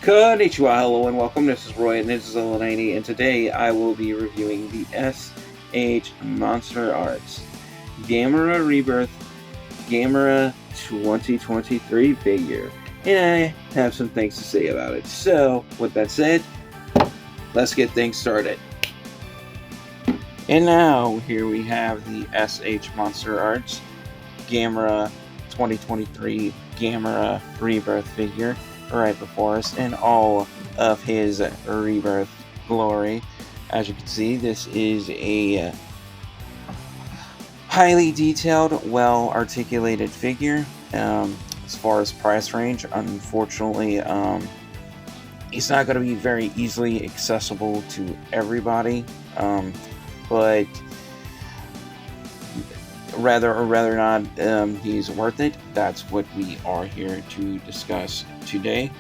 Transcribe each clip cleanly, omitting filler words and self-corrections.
Konnichiwa, hello and welcome. This is Roy and this is L90, and today I will be reviewing the S.H.MonsterArts Gamera Rebirth Gamera 2023 figure. And I have some things to say about it. So, with that said, let's get things started. And now, here we have the S.H.MonsterArts Gamera 2023 Gamera Rebirth figure right before us in all of his rebirth glory. As you can see, this is a highly detailed, well articulated figure. As far as price range, unfortunately, it's not going to be very easily accessible to everybody, but rather not, he's worth it. That's what we are here to discuss today.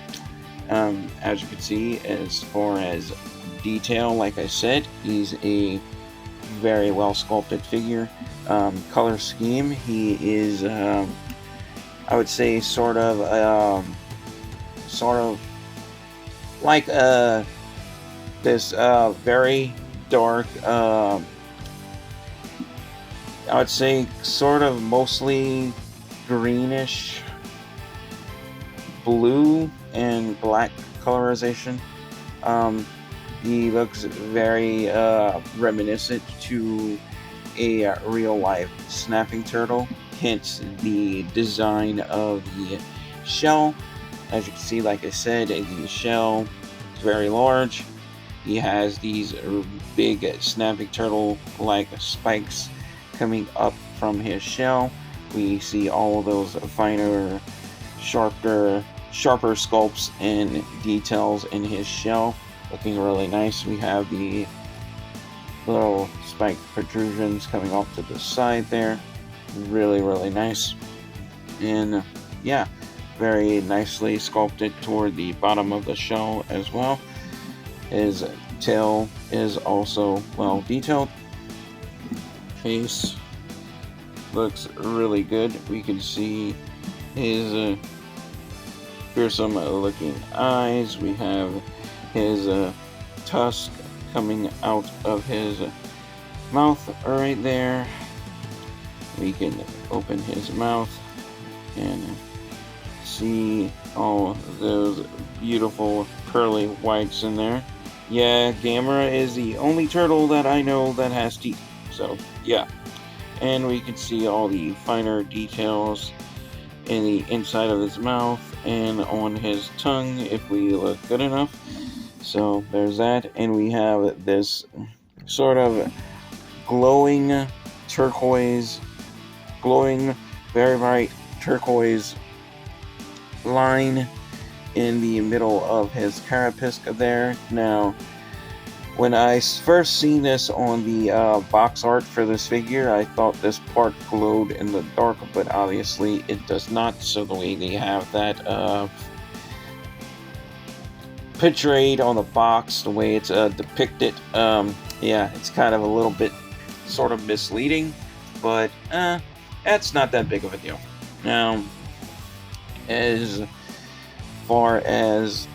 As you can see, as far as detail, like I said, he's a very well sculpted figure. Color scheme, he is, I would say, sort of like this very dark, I would say sort of mostly greenish blue and black colorization. He looks very reminiscent to a real life snapping turtle, hence the design of the shell. As you can see, like I said, the shell is very large. He has these big snapping turtle like spikes coming up from his shell. We see all of those finer, sharper sculpts and details in his shell, looking really nice. We have the little spike protrusions coming off to the side there, really nice. And yeah, very nicely sculpted toward the bottom of the shell as well. His tail is also well detailed. Face looks really good. We can see his fearsome looking eyes. We have his tusk coming out of his mouth right there. We can open his mouth and see all those beautiful pearly whites in there. Yeah, Gamera is the only turtle that I know that has teeth. So, yeah. And we can see all the finer details in the inside of his mouth and on his tongue if we look good enough. So, there's that. And we have this sort of glowing, very bright turquoise line in the middle of his carapace there. Now, when I first seen this on the box art for this figure, I thought this part glowed in the dark, but obviously it does not. So the way they have that portrayed on the box, the way it's depicted, yeah, it's kind of a little bit sort of misleading, but that's not that big of a deal. Now, as far as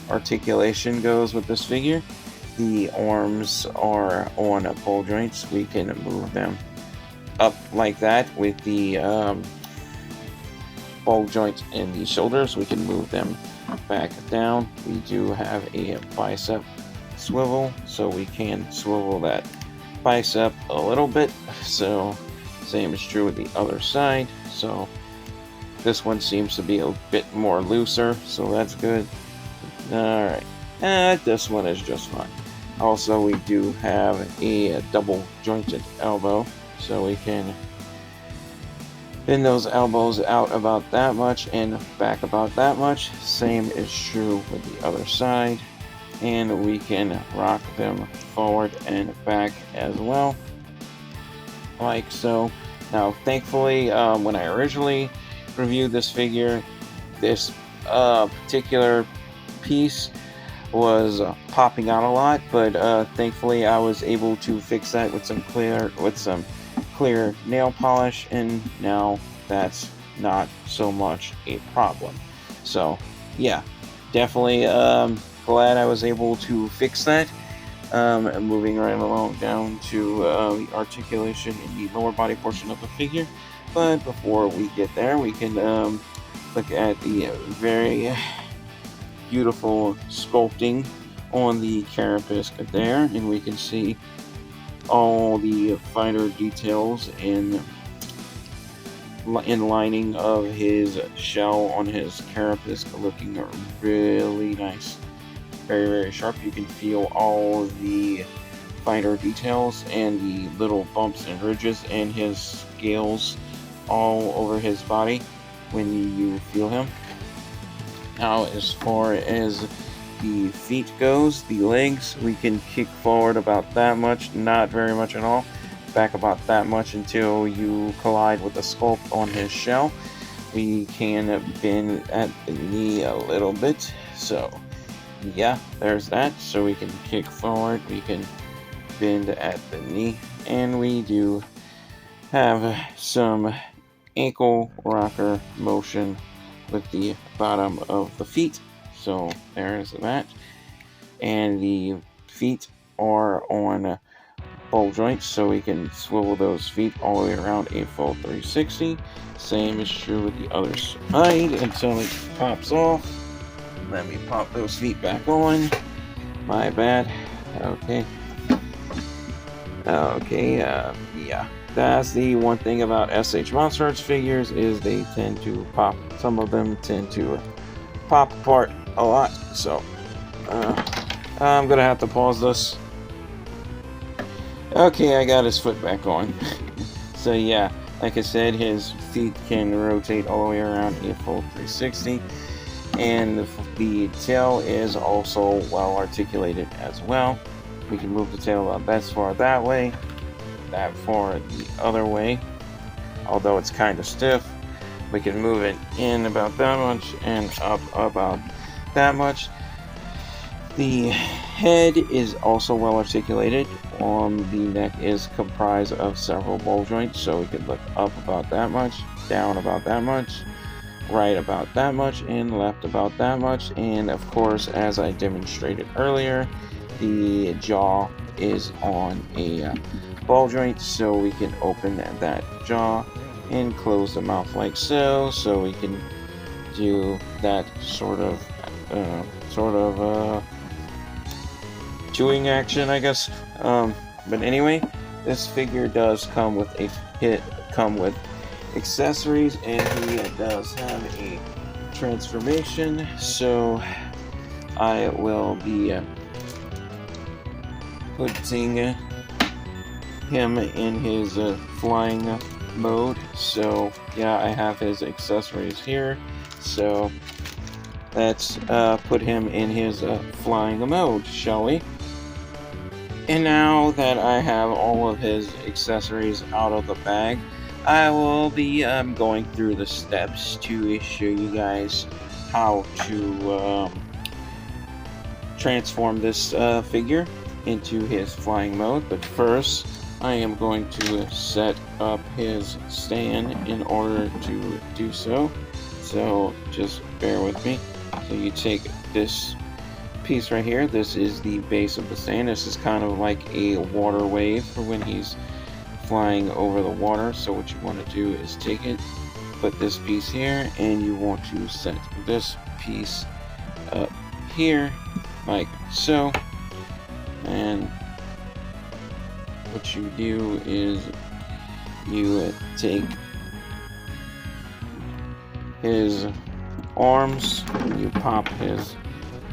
articulation goes with this figure, the arms are on ball joints. We can move them up like that with the ball joints in the shoulders. We can move them back down. We do have a bicep swivel, so we can swivel that bicep a little bit. So same is true with the other side. So this one seems to be a bit more looser, so that's good. Alright, this one is just fine. Also, we do have a double jointed elbow, so we can bend those elbows out about that much and back about that much. Same is true with the other side. And we can rock them forward and back as well, like so. Now, thankfully, when I originally reviewed this figure, this particular piece was popping out a lot, but thankfully I was able to fix that with some clear nail polish, and now that's not so much a problem. So yeah, definitely glad I was able to fix that. Moving right along down to the articulation in the lower body portion of the figure. But before we get there, we can look at the very beautiful sculpting on the carapace there, and we can see all the finer details in lining of his shell on his carapace, looking really nice. Very, very sharp. You can feel all the finer details and the little bumps and ridges and his scales all over his body when you feel him. Now, as far as the feet goes, the legs, we can kick forward about that much, not very much at all. Back about that much until you collide with the sculpt on his shell. We can bend at the knee a little bit, so yeah, there's that. So we can kick forward, we can bend at the knee, and we do have some ankle rocker motion with the bottom of the feet. So there's that. And the feet are on ball joints, so we can swivel those feet all the way around a full 360. Same is true with the other side until it pops off. Let me pop those feet back on. My bad. Okay. Yeah. That's the one thing about S.H.MonsterArts figures, is they tend to pop. Some of them tend to pop apart a lot. So I'm gonna have to pause this. Okay, I got his foot back on. So yeah, like I said, his feet can rotate all the way around a full 360. And the tail is also well articulated as well. We can move the tail about that far that way, that far the other way. Although it's kind of stiff, we can move it in about that much and up about that much. The head is also well articulated. The neck is comprised of several ball joints, so we can look up about that much, down about that much, right about that much, and left about that much. And of course, as I demonstrated earlier, the jaw is on a ball joint, so we can open that jaw and close the mouth like so. So we can do that sort of chewing action, I guess. But anyway, this figure does come with accessories, and he does have a transformation. So I will be putting him in his flying mode. So yeah, I have his accessories here. So let's put him in his flying mode, shall we? And now that I have all of his accessories out of the bag, I will be going through the steps to show you guys how to transform this figure into his flying mode. But first, I am going to set up his stand in order to do so. So just bear with me. So you take this piece right here. This is the base of the stand. This is kind of like a water wave for when he's flying over the water. So what you want to do is take it, put this piece here, and you want to set this piece up here like so. And what you do is you take his arms, and you pop his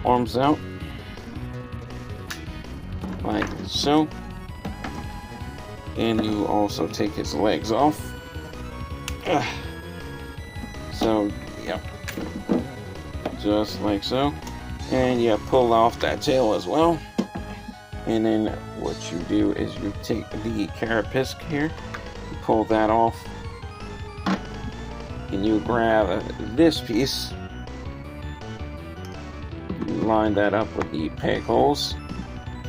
arms out like so, and you also take his legs off. So yeah, just like so, and you pull off that tail as well. And then what you do is you take the carapace here, you pull that off, and you grab this piece, you line that up with the peg holes,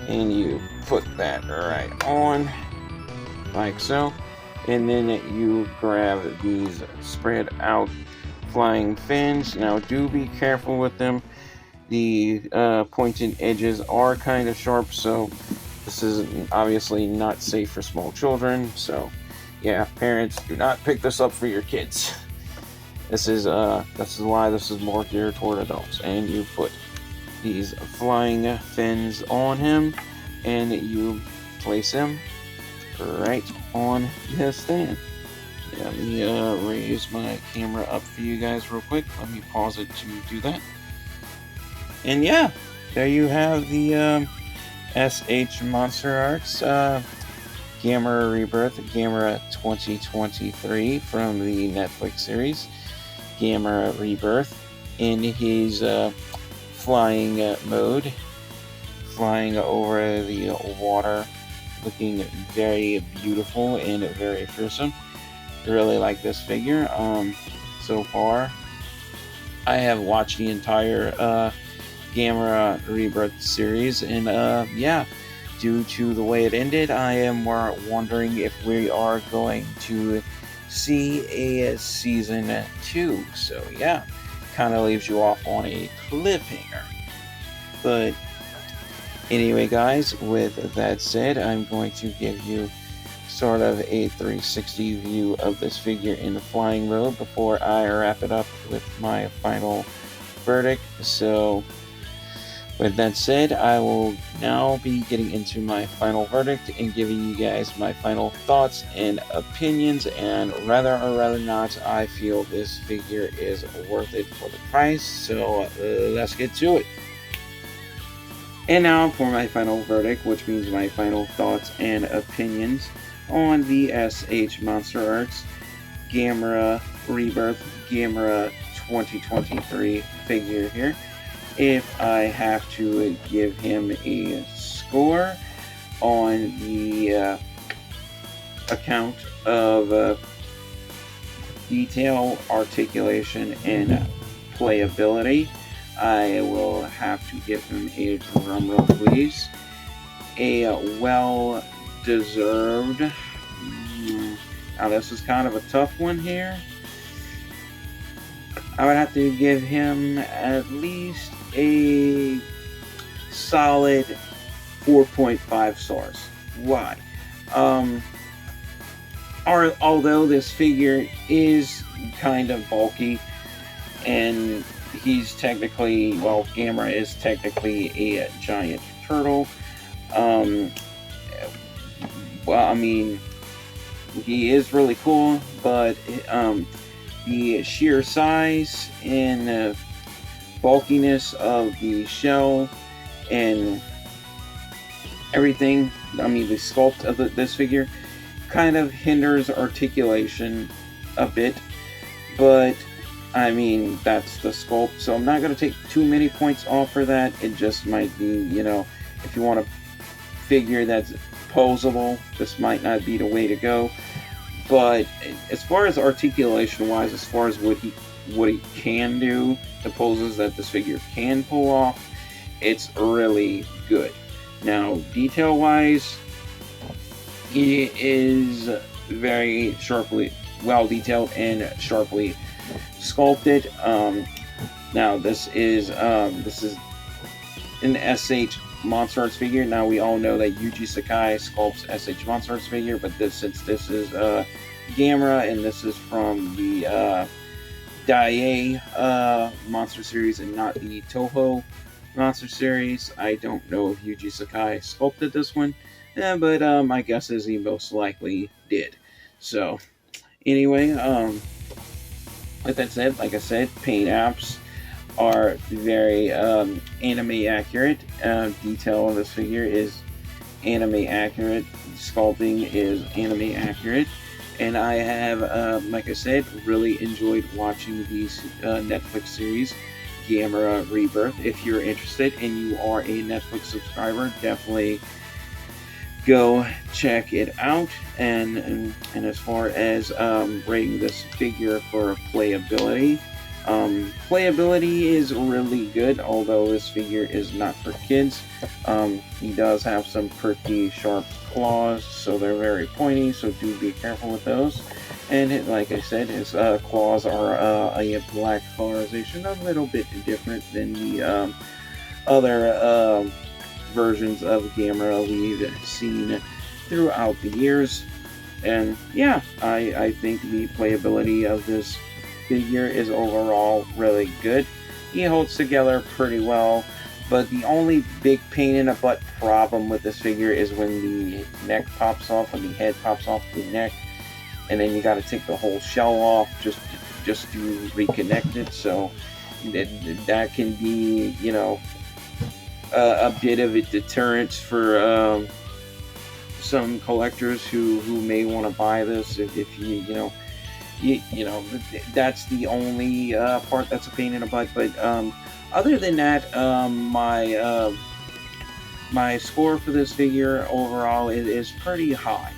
and you put that right on like so. And then you grab these spread out flying fins. Now do be careful with them. The pointed edges are kind of sharp, so this is obviously not safe for small children. So yeah, parents, do not pick this up for your kids. This is why this is more geared toward adults. And you put these flying fins on him, and you place him right on the stand. Yeah, let me raise my camera up for you guys real quick. Let me pause it to do that. And yeah, there you have the S.H.MonsterArts Gamera Rebirth, Gamera 2023 from the Netflix series Gamera Rebirth in his flying mode, flying over the water, looking very beautiful and very fearsome. I really like this figure. So far, I have watched the entire Gamera Rebirth series, and yeah, due to the way it ended, I am more wondering if we are going to see a season 2. So yeah, kind of leaves you off on a cliffhanger. But anyway, guys, with that said, I'm going to give you sort of a 360 view of this figure in the flying mode before I wrap it up with my final verdict. So with that said, I will now be getting into my final verdict and giving you guys my final thoughts and opinions, and whether or rather not I feel this figure is worth it for the price. So let's get to it. And now for my final verdict, which means my final thoughts and opinions on the S.H.MonsterArts Gamera Rebirth Gamera 2023 figure here. If I have to give him a score on the account of detail, articulation, and playability, I will have to give him a drumroll, please. A well-deserved. Now this is kind of a tough one here. I would have to give him at least a solid 4.5 stars. Why? Although this figure is kind of bulky, and he's technically, well, Gamera is technically a giant turtle. Well, I mean, he is really cool, but the sheer size and bulkiness of the shell and everything, I mean, the sculpt of this figure kind of hinders articulation a bit, but I mean, that's the sculpt, so I'm not going to take too many points off for that. It just might be, you know, if you want a figure that's posable, this might not be the way to go. But as far as articulation wise, as far as what he can do, the poses that this figure can pull off, it's really good. Now, detail wise, he is very sharply, well detailed and sharply sculpted. Now this is an S.H.MonsterArts figure. Now we all know that Yuji Sakai sculpts S.H.MonsterArts figure, but since this is Gamera and this is from the Daiei monster series and not the Toho monster series, I don't know if Yuji Sakai sculpted this one, but my guess is he most likely did. So anyway, with that said, like I said, paint apps are very anime accurate. Detail on this figure is anime accurate. Sculpting is anime accurate. And I have, like I said, really enjoyed watching these Netflix series, Gamera Rebirth. If you're interested and you are a Netflix subscriber, definitely go check it out. And as far as rating this figure for playability, playability is really good, although this figure is not for kids. He does have some pretty sharp claws, so they're very pointy, so do be careful with those. And like I said, his claws are a black colorization, a little bit different than the other versions of Gamera we've seen throughout the years. And yeah, I think the playability of this figure is overall really good. He holds together pretty well, but the only big pain in the butt problem with this figure is when the neck pops off, when the head pops off the neck, and then you got to take the whole shell off just to reconnect it. So that can be, you know, a bit of a deterrent for some collectors who may want to buy this. If you know, that's the only part that's a pain in the butt. But other than that, my score for this figure overall is pretty high,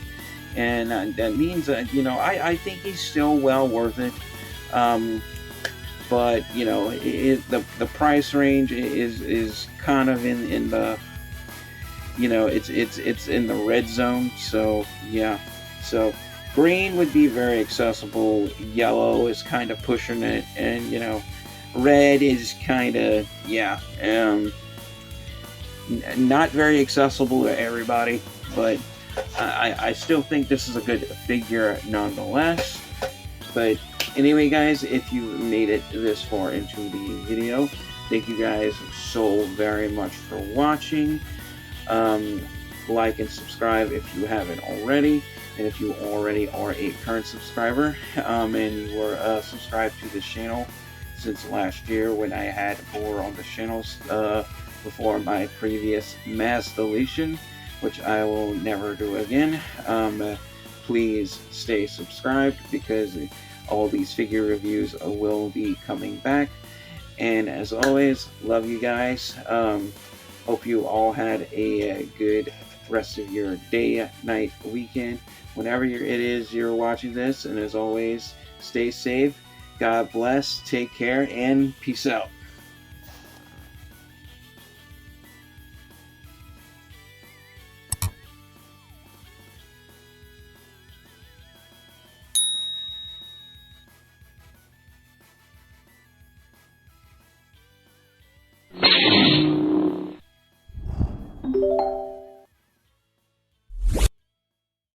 and that means that, you know, I think he's still well worth it. But you know, the price range is kind of in the, you know, it's in the red zone. So yeah, so green would be very accessible, yellow is kind of pushing it, and you know, red is kind of, yeah, not very accessible to everybody. But I still think this is a good figure nonetheless. But anyway, guys, if you made it this far into the video, thank you guys so very much for watching. Like and subscribe if you haven't already, and if you already are a current subscriber, and you were subscribed to this channel since last year when I had more on the channels before my previous mass deletion, which I will never do again. Please stay subscribed, because all these figure reviews will be coming back. And as always, love you guys. Hope you all had a good rest of your day, night, weekend, whenever it is you're watching this. And as always, stay safe, God bless, take care, and peace out.